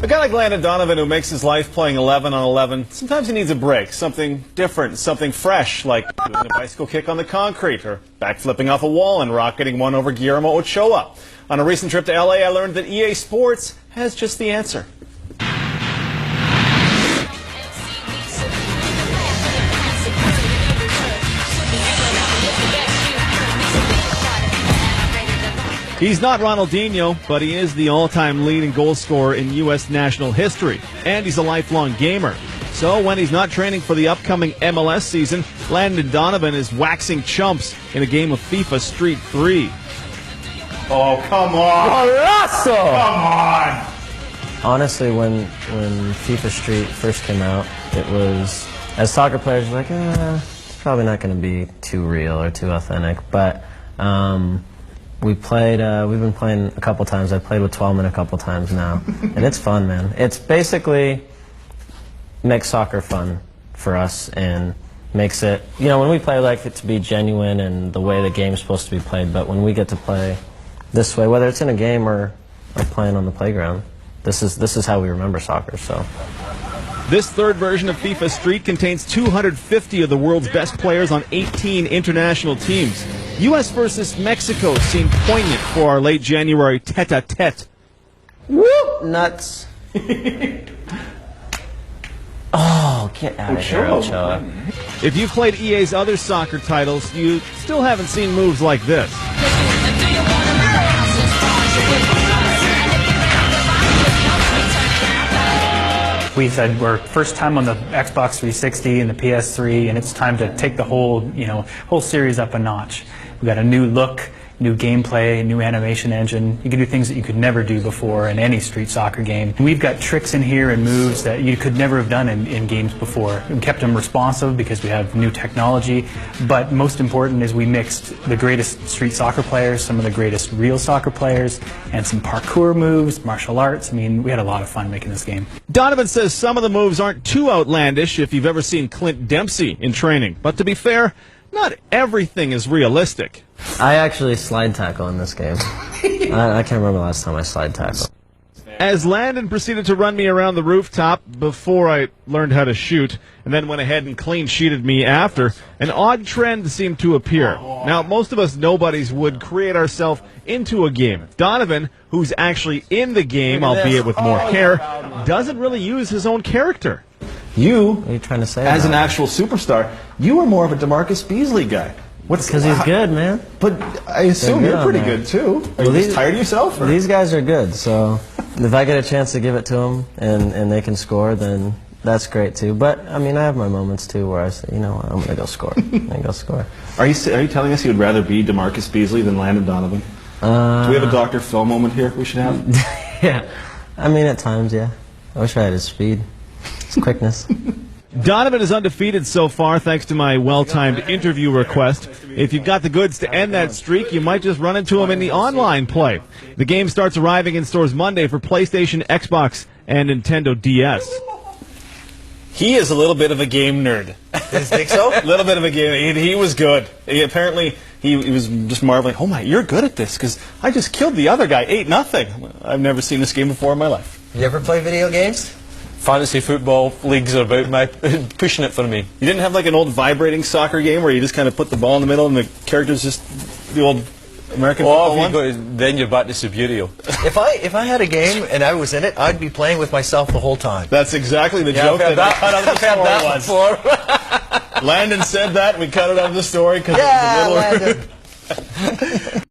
guy like Landon Donovan, who makes his life playing 11 on 11, sometimes he needs a break, something different, something fresh, like doing a bicycle kick on the concrete or backflipping off a wall and rocketing one over Guillermo Ochoa. On a recent trip to LA, I learned that EA Sports has just the answer. He's not Ronaldinho, but he is the all-time leading goal scorer in U.S. national history, and he's a lifelong gamer. So when he's not training for the upcoming MLS season, Landon Donovan is waxing chumps in a game of FIFA Street 3. Oh, come on! Golazo! Come on! Honestly, when FIFA Street first came out, it was, as soccer players, like, it's probably not going to be too real or too authentic, but we've been playing a couple times. I played with 12 a couple times now, and it's fun, man. It's basically makes soccer fun for us and makes it, when we play, like it to be genuine and the way the game's supposed to be played, but when we get to play this way, whether it's in a game or playing on the playground, this is how we remember soccer. So this third version of FIFA Street contains 250 of the world's best players on 18 international teams. U.S. versus Mexico seemed poignant for our late January tete-a-tete. Whoop! Nuts. Oh, get out of here, Ochoa. If you've played EA's other soccer titles, you still haven't seen moves like this. We said we're first time on the Xbox 360 and the PS3, and it's time to take the whole series up a notch. We got a new look, new gameplay, new animation engine. You can do things that you could never do before in any street soccer game. We've got tricks in here and moves that you could never have done in games before. We kept them responsive because we have new technology, but most important is we mixed the greatest street soccer players, some of the greatest real soccer players, and some parkour moves, martial arts. I mean, we had a lot of fun making this game. Donovan says some of the moves aren't too outlandish if you've ever seen Clint Dempsey in training, but to be fair, not everything is realistic. I actually slide tackle in this game. I can't remember the last time I slide tackled. As Landon proceeded to run me around the rooftop before I learned how to shoot, and then went ahead and clean-sheeted me after, an odd trend seemed to appear. Now, most of us nobodies would create ourselves into a game. Donovan, who's actually in the game, albeit with more hair, doesn't really use his own character. What are you trying to say? As an actual superstar, you are more of a DeMarcus Beasley guy. Because he's good, man. But I assume you're pretty good, too. Are you just tired of yourself? Or? These guys are good, so if I get a chance to give it to them and they can score, then that's great, too. But, I mean, I have my moments, too, where I say, you know what, I'm going to go score. Are you telling us you would rather be DeMarcus Beasley than Landon Donovan? Do we have a Dr. Phil moment here we should have? Yeah. I mean, at times, yeah. I wish I had his speed. His quickness. Donovan is undefeated so far thanks to my well-timed interview request. If you've got the goods to end that streak, you might just run into him in the online play. The game starts arriving in stores Monday for PlayStation, Xbox, and Nintendo DS. He is a little bit of a game nerd. You think so? A little bit of a game. He was good. Apparently, he was just marveling, oh my, you're good at this, because I just killed the other guy, 8-0. I've never seen this game before in my life. You ever play video games? Fantasy football leagues are about pushing it for me. You didn't have like an old vibrating soccer game where you just kind of put the ball in the middle and the character's just the old American football one? Then you're back to Suburio. If I had a game and I was in it, I'd be playing with myself the whole time. That's exactly the joke that I cut out of the story was. Landon said that, we cut it out of the story because it was a little...